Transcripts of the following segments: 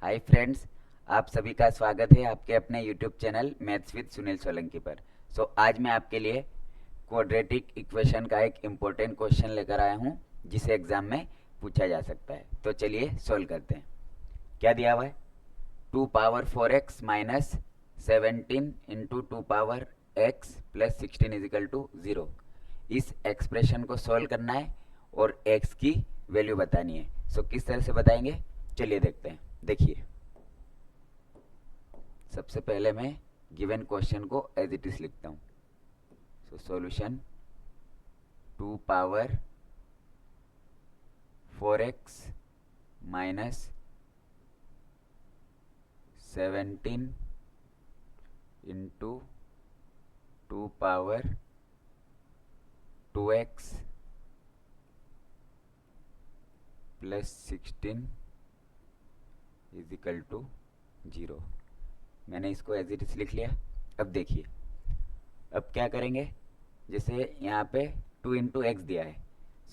Hi friends, आप सभी का स्वागत है आपके अपने YouTube channel maths with Sunil Solanki पर। आज मैं आपके लिए क्वाड्रेटिक इक्वेशन का एक इम्पोर्टेंट क्वेश्चन लेकर आया हूँ जिसे एग्जाम में पूछा जा सकता है। तो चलिए सोल्व करते हैं। क्या दिया हुआ है? 2 power 4x minus 17 into 2 power x plus 16 equal to 0। इस एक्सप्रेशन को सोल्व करना है और x की वैल्यू बतानी है। किस तरह से बताएंगे, चलिए देखते हैं। देखिए, सबसे पहले मैं गिवन क्वेश्चन को एज इट इज लिखता हूँ। Solution 2 power 4x minus 17 into 2 power 2x plus 16 equal to 0। मैंने इसको एज इट इज लिख लिया। अब देखिए, अब क्या करेंगे, जैसे यहाँ पे 2 इंटू एक्स दिया है,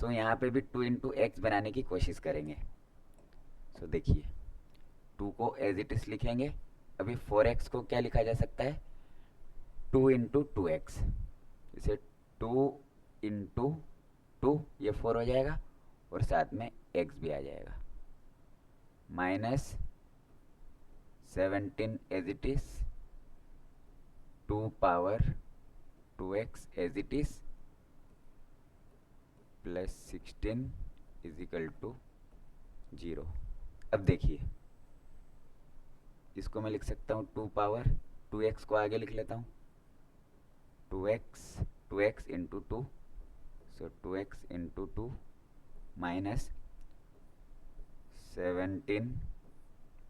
यहाँ पे भी 2 इंटू एक्स बनाने की कोशिश करेंगे। देखिए, 2 को एज इट इज लिखेंगे। अभी 4x को क्या लिखा जा सकता है? 2 इंटू 2x, जैसे 2 इंटू 2 ये 4 हो जाएगा और साथ में x भी आ जाएगा, minus 17 as it is 2 power 2x as it is plus 16 equal to 0। अब देखिए, इसको मैं लिख सकता हूँ 2 पावर 2x को आगे लिख लेता हूँ, 2x into 2, 2x into 2 minus 17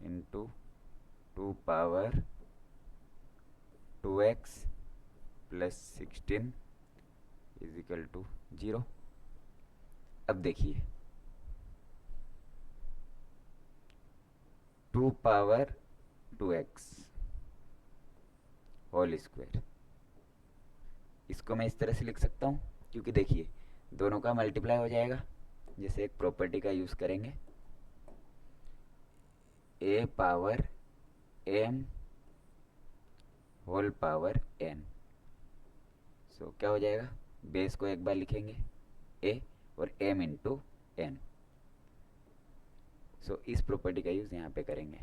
into 2 power 2x plus 16 equal to 0। अब देखिए, 2 पावर 2x होल स्क्वायर, इसको मैं इस तरह से लिख सकता हूँ क्योंकि देखिए दोनों का मल्टीप्लाई हो जाएगा। जैसे एक प्रॉपर्टी का यूज़ करेंगे, a power m whole power n। क्या हो जाएगा, बेस को एक बार लिखेंगे a और m इंटू एन। इस प्रॉपर्टी का यूज़ यहाँ पे करेंगे।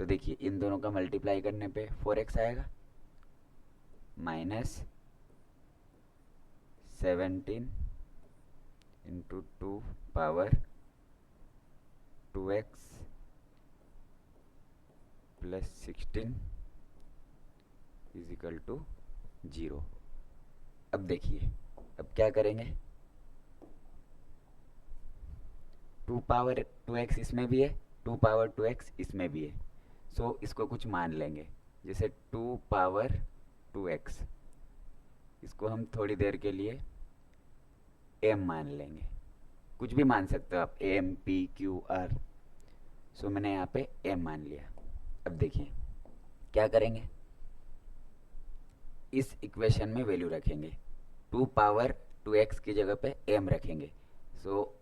देखिए, इन दोनों का मल्टीप्लाई करने पे 4x आएगा, minus 17 into 2 power 2x plus 16 equal to 0। अब देखिए, अब क्या करेंगे, 2 पावर 2x इसमें भी है, 2 पावर 2x इसमें भी है। इसको कुछ मान लेंगे, जैसे 2 पावर 2x, इसको हम थोड़ी देर के लिए m मान लेंगे। कुछ भी मान सकते हो आप, m p q r। मैंने यहाँ पे m मान लिया। अब देखिए क्या करेंगे, इस इक्वेशन में वैल्यू रखेंगे, 2 पावर 2x की जगह पे m रखेंगे।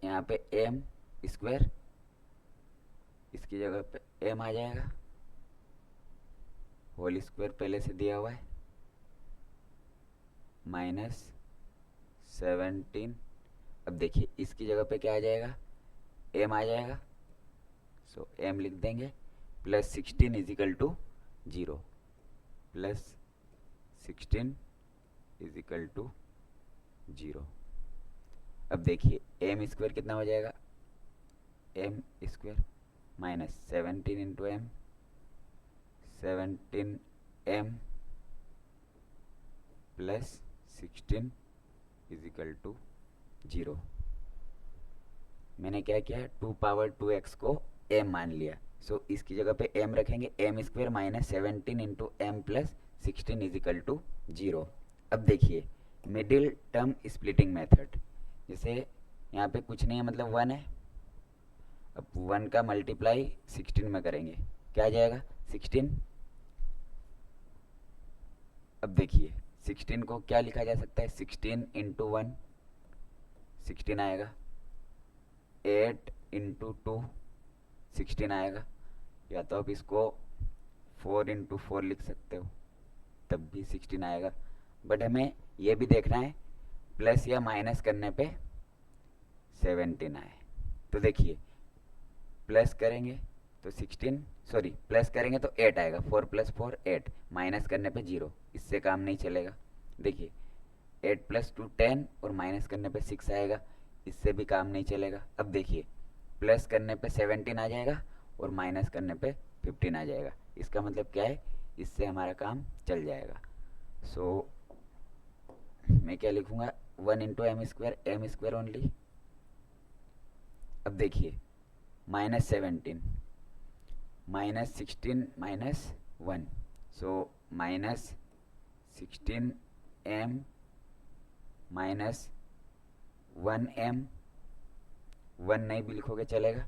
यहाँ पे m स्क्वायर, इसकी जगह पे m आ जाएगा, होल स्क्वायर पहले से दिया हुआ है, माइनस 17। अब देखिए इसकी जगह पे क्या आ जाएगा, m आ जाएगा, m लिख देंगे, plus 16 equal to 0, plus 16 equal to 0। अब देखिए m स्क्वायर कितना हो जाएगा, m square minus 17 into m, 17m plus 16 equal to 0। मैंने क्या किया, 2 पावर 2x को m मान लिया। इसकी जगह पे m रखेंगे, m square minus 17 into m plus 16 equal to 0। अब देखिए, मिडिल टर्म स्प्लिटिंग मेथड, जैसे यहाँ पे कुछ नहीं है, मतलब 1 है। अब 1 का मल्टीप्लाई 16 में करेंगे, क्या आ जाएगा, 16। अब देखिए 16 को क्या लिखा जा सकता है, 16 इंटू 1 16 आएगा, 8 इंटू 2 16 आएगा, या तो आप इसको 4 × 4 लिख सकते हो, तब भी 16 आएगा। बट हमें ये भी देखना है प्लस या माइनस करने पे 17 आए। तो देखिए प्लस करेंगे तो 16, सॉरी प्लस करेंगे तो 8 आएगा, 4 + 4 8, माइनस करने पे 0, इससे काम नहीं चलेगा। देखिए 8 + 2 10 और माइनस करने पे 6 आएगा, इससे भी काम नहीं चलेगा। अब देखिए प्लस करने पे 17 आ जाएगा और माइनस करने पे 15 आ जाएगा, इसका मतलब क्या है, इससे हमारा काम चल जाएगा। सो मैं क्या लिखूँगा, 1 × m² ओनली। अब देखिए -17 -16 -1, सो -16m -1m, 1 नहीं भी लिखोगे चलेगा,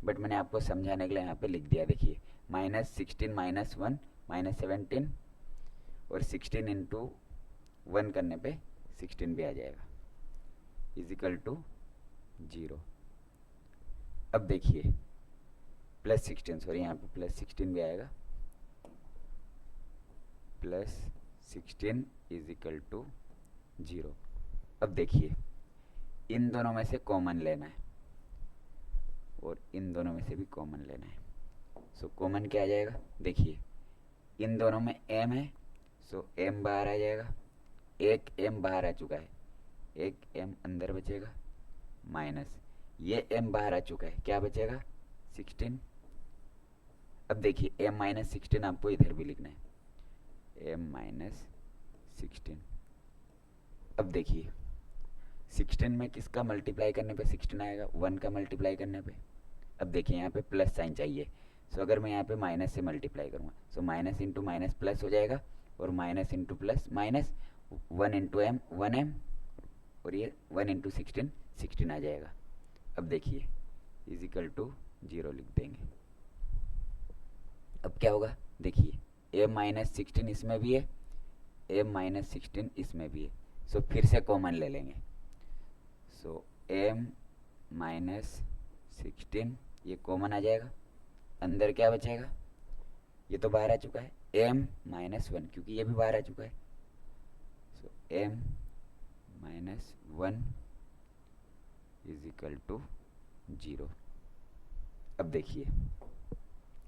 बट मैंने आपको समझाने के लिए यहाँ पे लिख दिया। देखिए -16 -1 -17 और 16 × 1 करने पे 16 भी आ जाएगा, = 0। अब देखिए +16, सॉरी यहाँ पे +16 भी आएगा, +16 = 0। अब देखिए इन दोनों में से कॉमन लेना है और इन दोनों में से भी कॉमन लेना है। सो कॉमन क्या आ जाएगा, देखिए इन दोनों में m है, सो m बाहर आ जाएगा, एक m बाहर आ चुका है, एक m अंदर बचेगा, माइनस ये m बाहर आ चुका है, क्या बचेगा 16। अब देखिए m - 16 आपको इधर भी लिखना है, m - 16। अब देखिए 16 में किसका मल्टीप्लाई करने पे 16 आएगा, 1 का मल्टीप्लाई करने पे। अब देखिए यहाँ पे प्लस साइन चाहिए, सो अगर मैं यहाँ पे माइनस से मल्टीप्लाई करूँगा, so minus into minus plus हो जाएगा, और minus into plus minus, 1 × m 1m, और ये 1 × 16 16 आ जाएगा। अब देखिए = 0 लिख देंगे। अब क्या होगा, देखिए m - 16 इसमें भी है, m - 16 इसमें भी है, सो फिर से कॉमन ले लेंगे। सो m - 16 ये कॉमन आ जाएगा, अंदर क्या बचेगा, ये तो बाहर आ चुका है, m - 1 क्योंकि ये भी बाहर आ चुका है, सो m - 1 = 0। अब देखिए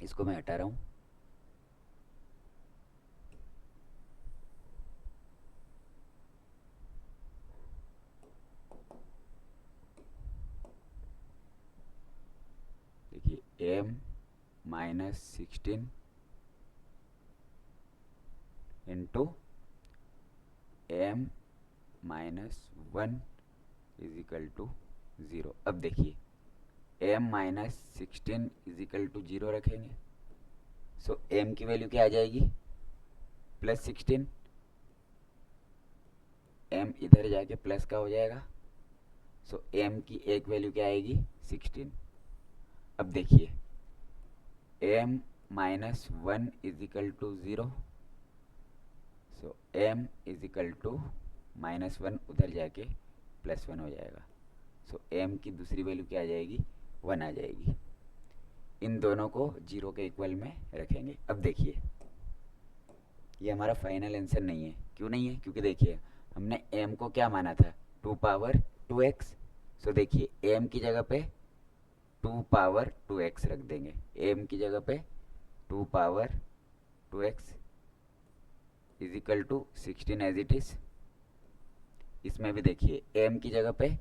इसको मैं हटा रहा हूँ, देखिए m - 16 इंटू m - 1 = 0। अब देखिए m - 16 = 0 रखेंगे, सो m की वैल्यू क्या आ जाएगी, +16, m इधर जाके प्लस का हो जाएगा, सो m की एक वैल्यू क्या आएगी 16। अब देखिए m - 1 = 0, सो m = -1 उधर जाके +1 हो जाएगा, सो m की दूसरी वैल्यू क्या आ जाएगी 1 आ जाएगी। इन दोनों को 0 के इक्वल में रखेंगे। अब देखिए ये हमारा फाइनल आंसर नहीं है, क्यों नहीं है, क्योंकि देखिए हमने m को क्या माना था 2^2x, सो देखिए m की जगह पे 2^2x रख देंगे, m की जगह पे 2^2x = 16 एज इट इज। इसमें भी देखिए m की जगह पे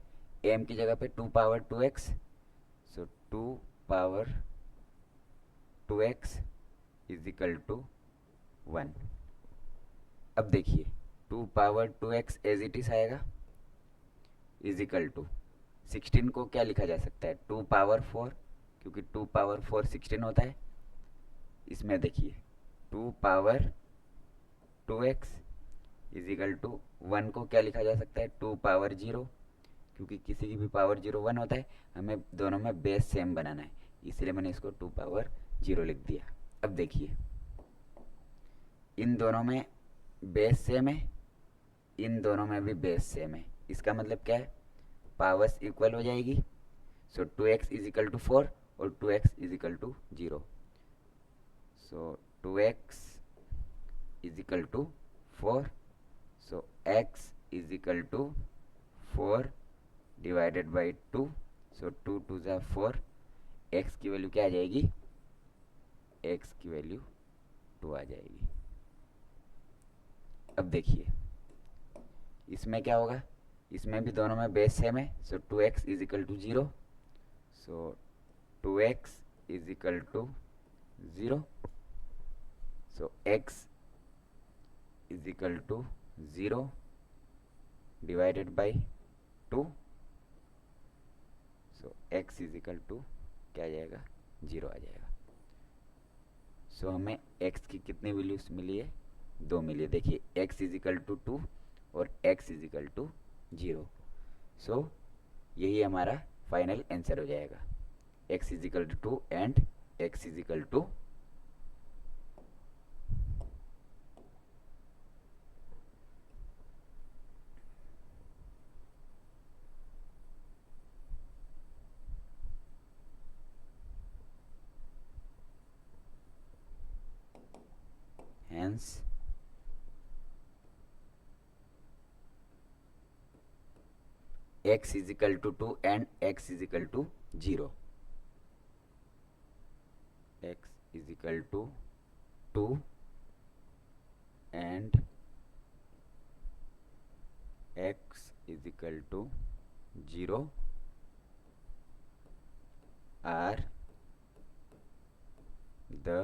2^2x, सो 2^2x = 1। अब देखिए 2^2x एज इट इज आएगा, = 16 को क्या लिखा जा सकता है 2^4, क्योंकि 2^4 16 होता है। इसमें देखिए 2^2x = 1 को क्या लिखा जा सकता है 2^0, क्योंकि किसी की भी पावर 0 1 होता है, हमें दोनों में बेस सेम बनाना है, इसलिए मैंने इसको 2^0 लिख दिया। अब देखिए इन दोनों में बेस सेम है, इन दोनों में भी बेस सेम है, इसका मतलब क्या है पावर्स इक्वल हो जाएगी, सो 2x = 4 और 2x is equal to 0। So 2x is equal to 4। So x is equal to 4 divided by 2। So 2 2 ज़ा 4। x की वैल्यू क्या आ जाएगी, x की वैल्यू 2 आ जाएगी। अब देखिए इसमें क्या होगा, इसमें भी दोनों में बेस सेम है। So 2x is equal to 0। So 2x is equal to 0। So x is equal to 0 divided by 2। So x is equal to क्या आ जाएगा, 0 आ जाएगा। सो हमें x की कितनी वैल्यूज मिली है, 2 मिली है। देखिए x इज इक्वल टू 2 और x is equal to 0। So यही हमारा फाइनल आंसर हो जाएगा, x is equal to 2 and x is equal to hence x is equal to 2 and x is equal to 0. X is equal to 2 and x is equal to 0 are the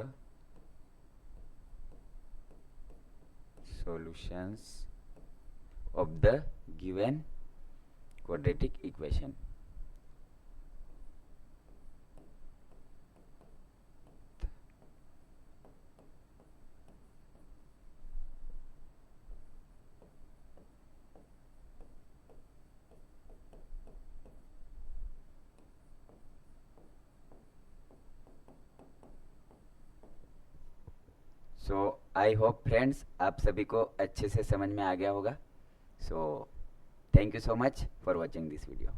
solutions of the given quadratic equation. So I hope friends आप सभी को अच्छे से समझ में आ गया होगा। So thank you so much for watching this video.